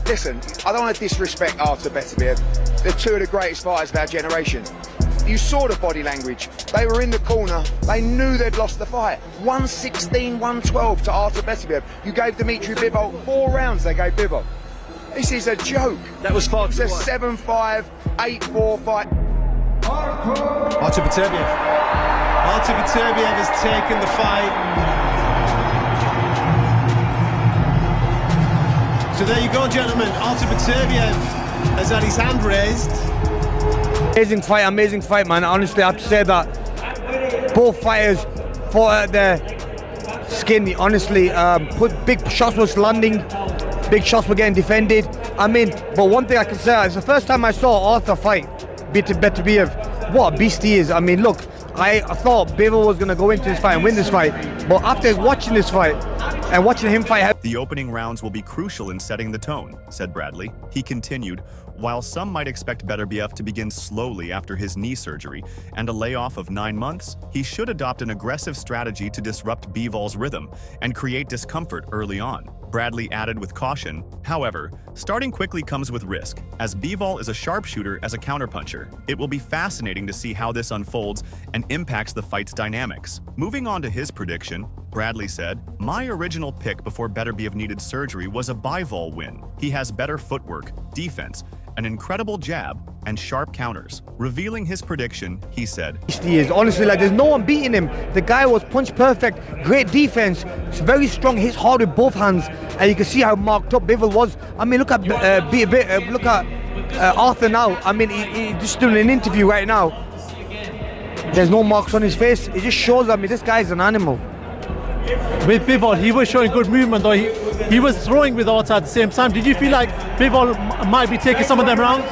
Listen, I don't want to disrespect Artur Beterbiev. They're two of the greatest fighters of our generation. You saw the body language. They were in the corner. They knew they'd lost the fight. 116, 112 to Artur Beterbiev. You gave Dmitry Bivol 4 rounds. They gave Bivol. This is a joke. That was far too wide. It's a 7-5, 8-4 fight. Artur Beterbiev. Artur Beterbiev has taken the fight. So there you go, gentlemen. Artur Beterbiev has had his hand raised. Amazing fight, man. Honestly, I have to say that both fighters fought out their skin. Honestly, big shots was landing, big shots were getting defended. I mean, but one thing I can say, it's the first time I saw Artur fight Beterbiev. What a beast he is. I mean, look, I thought Bivol was going to go into this fight and win this fight, but after watching this fight and watching him fight... The opening rounds will be crucial in setting the tone, said Bradley. He continued, while some might expect Beterbiev to begin slowly after his knee surgery and a layoff of 9 months, he should adopt an aggressive strategy to disrupt Bivol's rhythm and create discomfort early on. Bradley added with caution, however, starting quickly comes with risk, as Bivol is a sharpshooter as a counterpuncher. It will be fascinating to see how this unfolds and impacts the fight's dynamics. Moving on to his prediction, Bradley said, "My original pick before Beterbiev needed surgery was a Bivol win. He has better footwork, defense, an incredible jab, and sharp counters." Revealing his prediction, he said, He is honestly like there's no one beating him. The guy was punch perfect, great defense, it's very strong, hits hard with both hands, and you can see how marked up Bivol was. I mean, look at Artur now. I mean, he's just doing an interview right now. There's no marks on his face. It just shows, I mean, this guy's an animal. With Bivol, he was showing good movement, though. He was throwing with Artur at the same time. Did you feel like Bivol might be taking some of them rounds?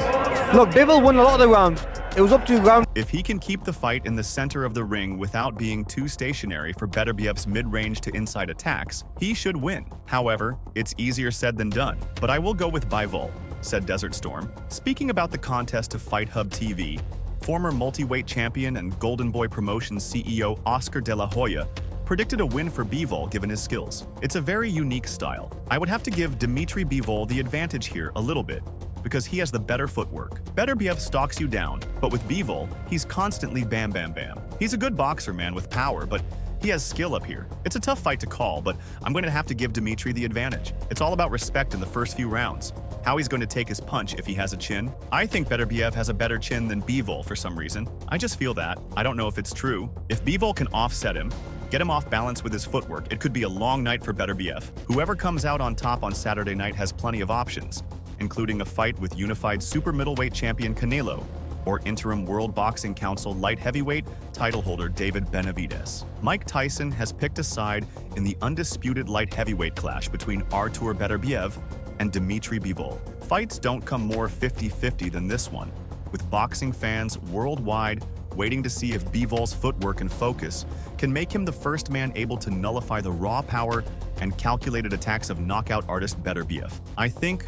Look, Bivol won a lot of the rounds. It was up to round. If he can keep the fight in the center of the ring without being too stationary for Beterbiev's mid-range to inside attacks, he should win. However, it's easier said than done, but I will go with Bivol, said Desert Storm. Speaking about the contest to Fight Hub TV, former multi-weight champion and Golden Boy Promotions CEO Oscar De La Hoya predicted a win for Bivol given his skills. It's a very unique style. I would have to give Dmitry Bivol the advantage here a little bit, because he has the better footwork. Beterbiev stalks you down, but with Bivol, he's constantly bam bam bam. He's a good boxer, man, with power, but he has skill up here. It's a tough fight to call, but I'm going to have to give Dmitry the advantage. It's all about respect in the first few rounds. How he's going to take his punch if he has a chin. I think Beterbiev has a better chin than Bivol for some reason. I just feel that. I don't know if it's true. If Bivol can offset him, get him off balance with his footwork, it could be a long night for Beterbiev. Whoever comes out on top on Saturday night has plenty of options, including a fight with unified super middleweight champion Canelo or interim World Boxing Council light heavyweight title holder David Benavidez. Mike Tyson has picked a side in the undisputed light heavyweight clash between Artur Beterbiev and Dmitry Bivol. Fights don't come more 50-50 than this one, with boxing fans worldwide waiting to see if Bivol's footwork and focus can make him the first man able to nullify the raw power and calculated attacks of knockout artist Beterbiev. I think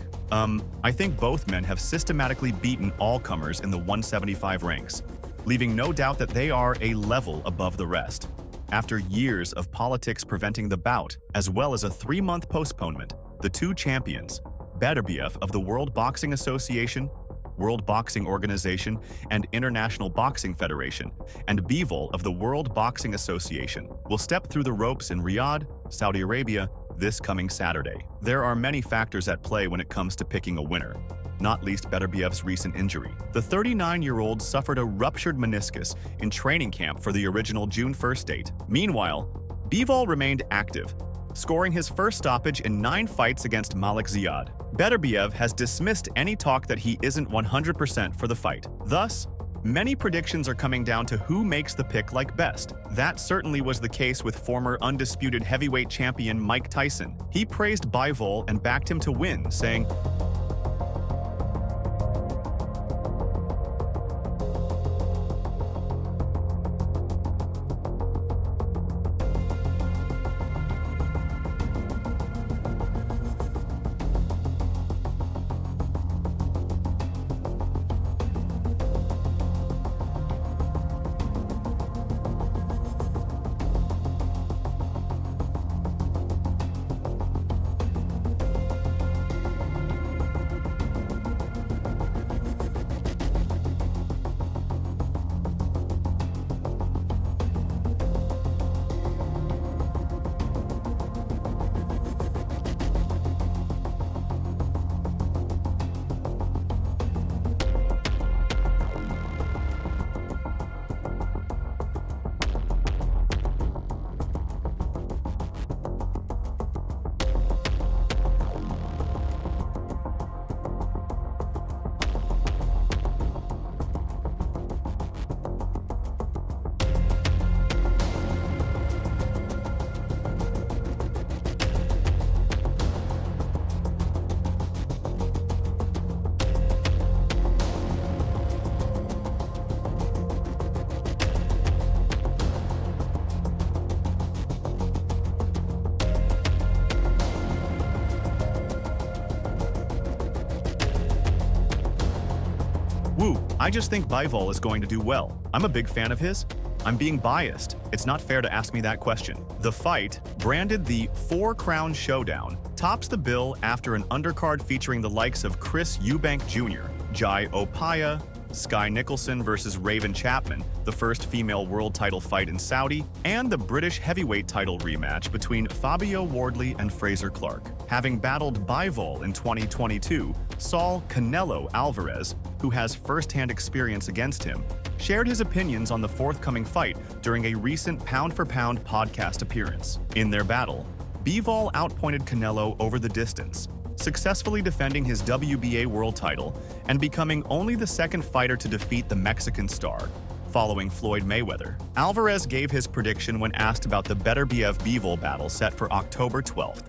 both men have systematically beaten all comers in the 175 ranks, leaving no doubt that they are a level above the rest. After years of politics preventing the bout, as well as a 3-month postponement, the two champions, Beterbiev of the World Boxing Association, World Boxing Organization, and International Boxing Federation, and Bivol of the World Boxing Association, will step through the ropes in Riyadh, Saudi Arabia, this coming Saturday. There are many factors at play when it comes to picking a winner, not least Beterbiev's recent injury. The 39-year-old suffered a ruptured meniscus in training camp for the original June 1st date. Meanwhile, Bivol remained active, scoring his first stoppage in 9 fights against Malik Ziad. Beterbiev has dismissed any talk that he isn't 100% for the fight. Thus, many predictions are coming down to who makes the pick like best. That certainly was the case with former undisputed heavyweight champion Mike Tyson. He praised Bivol and backed him to win, saying, Woo, I just think Bivol is going to do well. I'm a big fan of his. I'm being biased. It's not fair to ask me that question. The fight, branded the 4 Crown Showdown, tops the bill after an undercard featuring the likes of Chris Eubank Jr., Jai Opaya, Sky Nicholson versus Raven Chapman, the first female world title fight in Saudi, and the British heavyweight title rematch between Fabio Wardley and Fraser Clark. Having battled Bivol in 2022, Saul Canelo Alvarez, who has first-hand experience against him, shared his opinions on the forthcoming fight during a recent pound-for-pound podcast appearance. In their battle, Bivol outpointed Canelo over the distance, successfully defending his WBA world title and becoming only the second fighter to defeat the Mexican star, following Floyd Mayweather. Alvarez gave his prediction when asked about the Beterbiev-Bivol battle set for October 12th.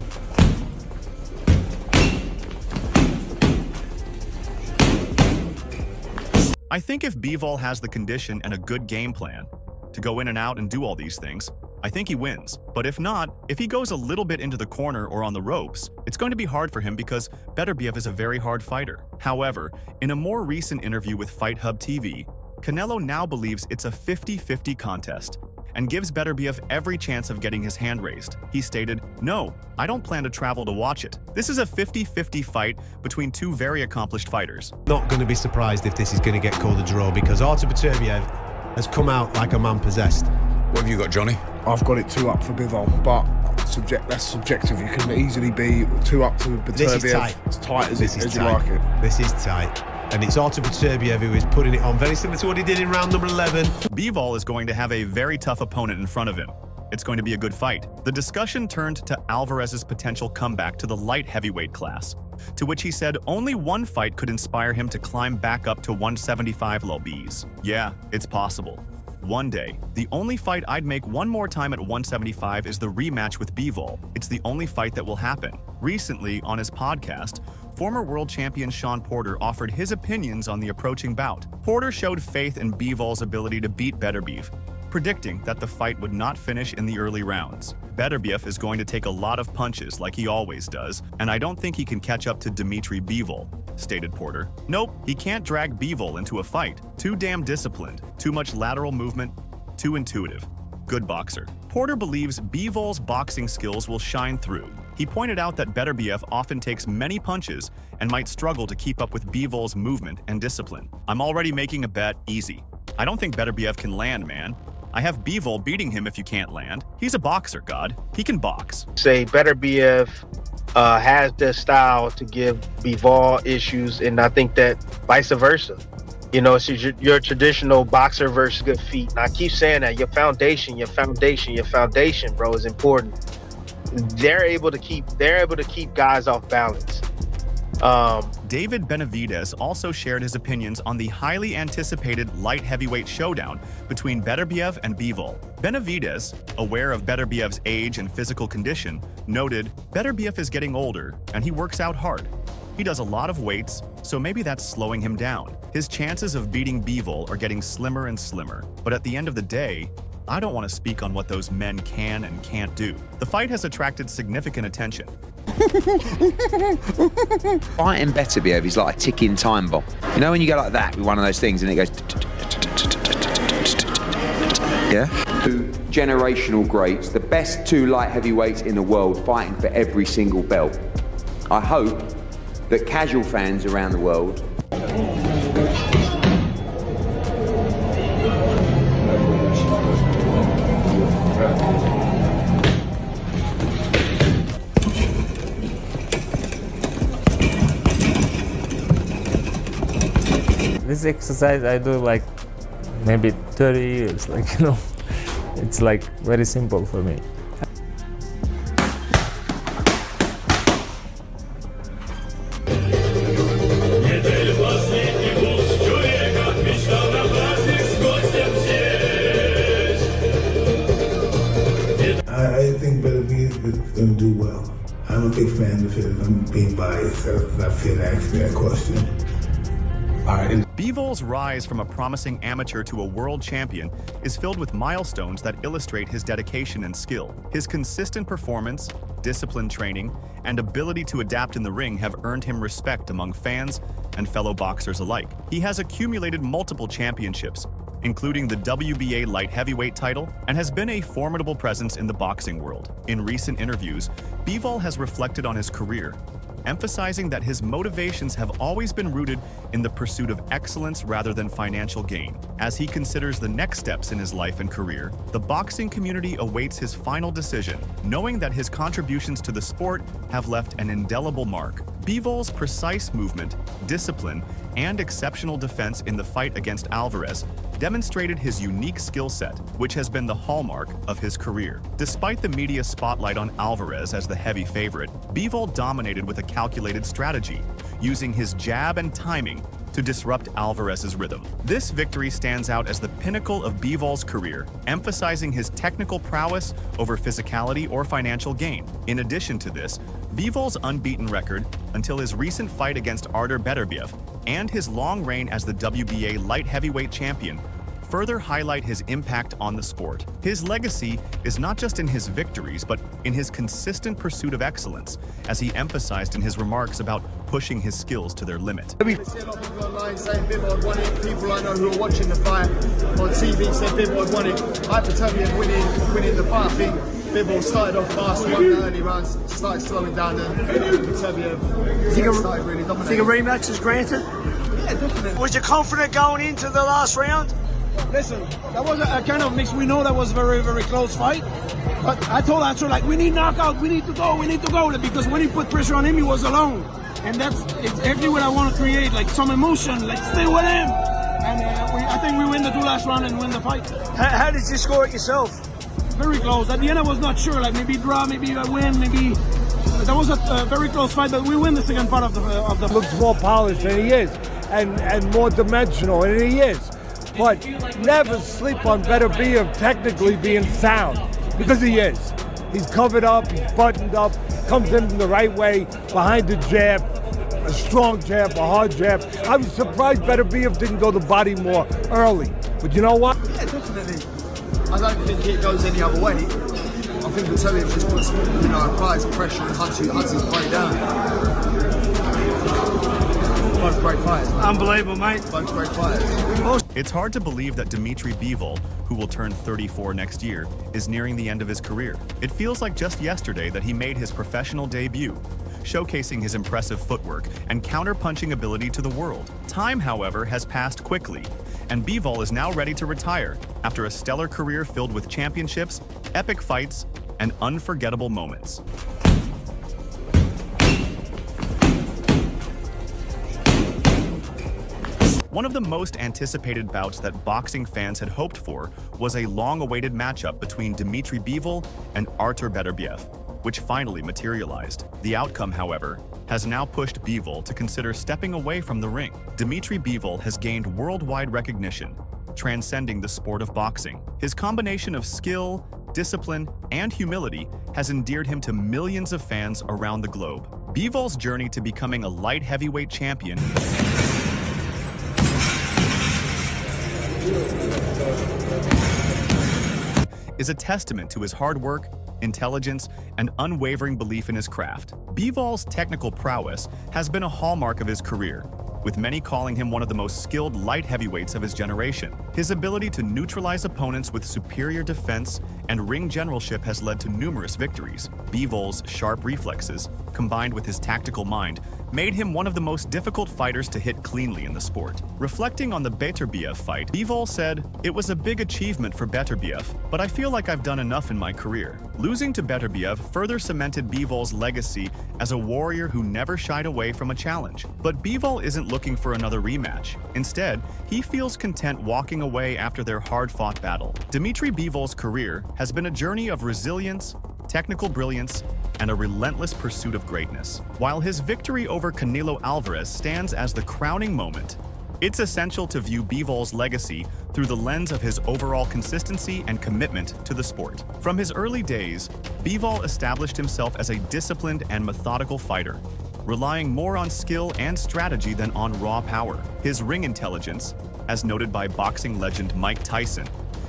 I think if Bivol has the condition and a good game plan to go in and out and do all these things, I think he wins. But if not, if he goes a little bit into the corner or on the ropes, it's going to be hard for him because Beterbiev is a very hard fighter. However, in a more recent interview with Fight Hub TV, Canelo now believes it's a 50-50 contest and gives Beterbiev every chance of getting his hand raised. He stated, "No, I don't plan to travel to watch it. This is a 50-50 fight between two very accomplished fighters." Not going to be surprised if this is going to get called a draw because Artur Beterbiev has come out like a man possessed. What have you got, Johnny? I've got it 2-up for Bivol, but that's subjective. You can easily be 2-up to Beterbiev. This is tight. As tight as you tight. like it. This is tight. And it's Artur Beterbiev who is putting it on, very similar to what he did in round number 11. Bivol is going to have a very tough opponent in front of him. It's going to be a good fight. The discussion turned to Alvarez's potential comeback to the light heavyweight class, to which he said only one fight could inspire him to climb back up to 175 lbs. Yeah, it's possible. One day, the only fight I'd make one more time at 175 is the rematch with Bivol. It's the only fight that will happen. Recently, on his podcast, former world champion Sean Porter offered his opinions on the approaching bout. Porter showed faith in Bivol's ability to beat Beterbiev, predicting that the fight would not finish in the early rounds. Beterbiev is going to take a lot of punches like he always does, and I don't think he can catch up to Dmitry Bivol, stated Porter. Nope, he can't drag Bivol into a fight. Too damn disciplined, too much lateral movement, too intuitive. Good boxer. Porter believes Bivol's boxing skills will shine through. He pointed out that Beterbiev often takes many punches and might struggle to keep up with Bivol's movement and discipline. I'm already making a bet easy. I don't think Beterbiev can land, man. I have Bivol beating him if you can't land. He's a boxer, God. He can box. Say Beterbiev has the style to give Bivol issues, and I think that vice versa. You know, it's your traditional boxer versus good feet. And I keep saying that your foundation, bro, is important. They're able to keep guys off balance. David Benavidez also shared his opinions on the highly anticipated light heavyweight showdown between Beterbiev and Bivol. Benavidez, aware of Beterbiev's age and physical condition, noted, "Beterbiev is getting older and he works out hard. He does a lot of weights, so maybe that's slowing him down. His chances of beating Bivol are getting slimmer and slimmer. But at the end of the day, I don't want to speak on what those men can and can't do." The fight has attracted significant attention. Fighting Beterbiev is like a ticking time bomb. You know when you go like that with one of those things and it goes... Yeah? Two generational greats, the best two light heavyweights in the world fighting for every single belt. I hope that casual fans around the world This exercise I do like maybe 30 years, it's like very simple for me. I think Beterbiev is going to do well. I'm a big fan of his. I'm being biased. I feel to ask me that question. Bivol's rise from a promising amateur to a world champion is filled with milestones that illustrate his dedication and skill. His consistent performance, disciplined training, and ability to adapt in the ring have earned him respect among fans and fellow boxers alike. He has accumulated multiple championships, including the WBA light heavyweight title, and has been a formidable presence in the boxing world. In recent interviews, Bivol has reflected on his career, emphasizing that his motivations have always been rooted in the pursuit of excellence rather than financial gain. As he considers the next steps in his life and career, the boxing community awaits his final decision, knowing that his contributions to the sport have left an indelible mark. Bivol's precise movement, discipline, and exceptional defense in the fight against Alvarez demonstrated his unique skill set, which has been the hallmark of his career. Despite the media spotlight on Alvarez as the heavy favorite, Bivol dominated with a calculated strategy, using his jab and timing to disrupt Alvarez's rhythm. This victory stands out as the pinnacle of Bivol's career, emphasizing his technical prowess over physicality or financial gain. In addition to this, Bivol's unbeaten record until his recent fight against Artur Beterbiev and his long reign as the WBA light heavyweight champion further highlight his impact on the sport. His legacy is not just in his victories, but in his consistent pursuit of excellence, as he emphasized in his remarks about pushing his skills to their limit. I see a lot of people online saying Bivol won it. People I know who are watching the fight on TV said Bivol won it. Artur Beterbiev winning the fight. I think Bivol started off fast, won the early rounds, started slowing down, and Beterbiev started really dominating. Think a rematch is granted? Yeah, definitely. Was you confident going into the last round? Listen, that was a kind of mix. We know that was a very, very close fight. But I told Artur, like, we need knockout, we need to go. Because when he put pressure on him, he was alone. And that's exactly what I want to create, like some emotion, like stay with him. And I think we win the 2 last round and win the fight. How did you score it yourself? Very close. At the end, I was not sure, like maybe draw, maybe I win, maybe. That was a very close fight, but we win the second part of the. Looks more polished than he is, and more dimensional than he is. But never sleep on Beterbiev technically being sound, because he is. He's covered up, he's buttoned up, comes in the right way, behind the jab, a strong jab, a hard jab. I was surprised Beterbiev didn't go the body more early. But you know what? Yeah, definitely. I don't think it goes any other way. I think Beterbiev just puts, applies pressure and hunts his way down. Both great fighters. Unbelievable, mate. Both great fighters. It's hard to believe that Dmitry Bivol, who will turn 34 next year, is nearing the end of his career. It feels like just yesterday that he made his professional debut, showcasing his impressive footwork and counter-punching ability to the world. Time, however, has passed quickly, and Bivol is now ready to retire after a stellar career filled with championships, epic fights, and unforgettable moments. One of the most anticipated bouts that boxing fans had hoped for was a long-awaited matchup between Dmitry Bivol and Artur Beterbiev, which finally materialized. The outcome, however, has now pushed Bivol to consider stepping away from the ring. Dmitry Bivol has gained worldwide recognition, transcending the sport of boxing. His combination of skill, discipline, and humility has endeared him to millions of fans around the globe. Bivol's journey to becoming a light heavyweight champion is a testament to his hard work, intelligence, and unwavering belief in his craft. Bivol's technical prowess has been a hallmark of his career, with many calling him one of the most skilled light heavyweights of his generation. His ability to neutralize opponents with superior defense and ring generalship has led to numerous victories. Bivol's sharp reflexes, combined with his tactical mind, made him one of the most difficult fighters to hit cleanly in the sport. Reflecting on the Beterbiev fight, Bivol said, "It was a big achievement for Beterbiev, but I feel like I've done enough in my career." Losing to Beterbiev further cemented Bivol's legacy as a warrior who never shied away from a challenge. But Bivol isn't looking for another rematch. Instead, he feels content walking away after their hard-fought battle. Dmitry Bivol's career has been a journey of resilience, technical brilliance, and a relentless pursuit of greatness. While his victory over Canelo Alvarez stands as the crowning moment, it's essential to view Bivol's legacy through the lens of his overall consistency and commitment to the sport. From his early days, Bivol established himself as a disciplined and methodical fighter, relying more on skill and strategy than on raw power. His ring intelligence, as noted by boxing legend Mike Tyson,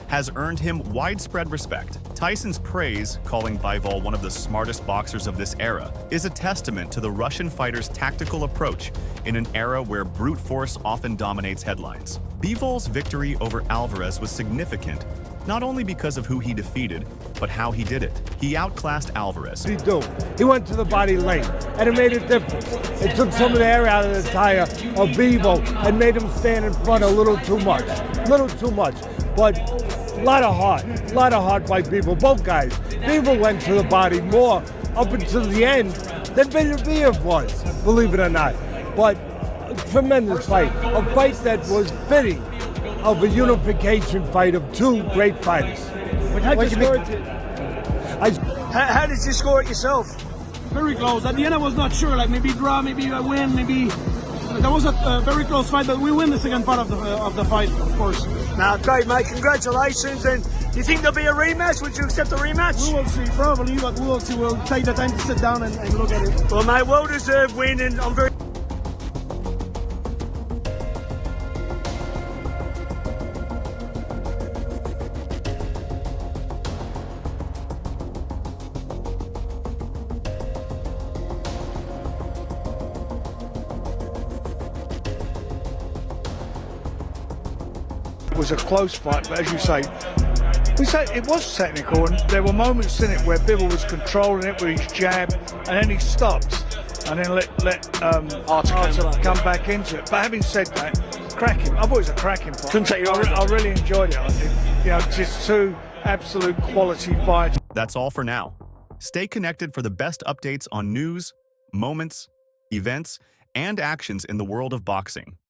has earned him widespread respect. Tyson's praise, calling Bivol one of the smartest boxers of this era, is a testament to the Russian fighter's tactical approach in an era where brute force often dominates headlines. Bivol's victory over Alvarez was significant, not only because of who he defeated, but how he did it. He outclassed Alvarez. He went to the body lane, and it made a difference. It took some of the air out of the tire of Bivol and made him stand in front a little too much. But a lot of heart by Bivol, both guys. Bivol went to the body more up until the end than Beterbiev was, believe it or not. But a tremendous fight, a fight that was fitting of a unification fight of two great fighters. How did you score it yourself? Very close. At the end, I was not sure. Like maybe draw, maybe a win, maybe. That was a very close fight, but we win the second part of the fight, of course. Now, great, mate. Congratulations. And do you think there'll be a rematch? Would you accept a rematch? We will see, probably, but we will see. We'll take the time to sit down and look at it. Well, mate, well-deserved win, and I'm very... It was a close fight, but as you say, it was technical, and there were moments in it where Bivol was controlling it with his jab, and then he stopped, and then let Artur come back into it. But having said that, cracking. I thought it was a cracking fight. Couldn't take your eyes I off. really enjoyed it. I think, just two absolute quality fights. That's all for now. Stay connected for the best updates on news, moments, events, and actions in the world of boxing.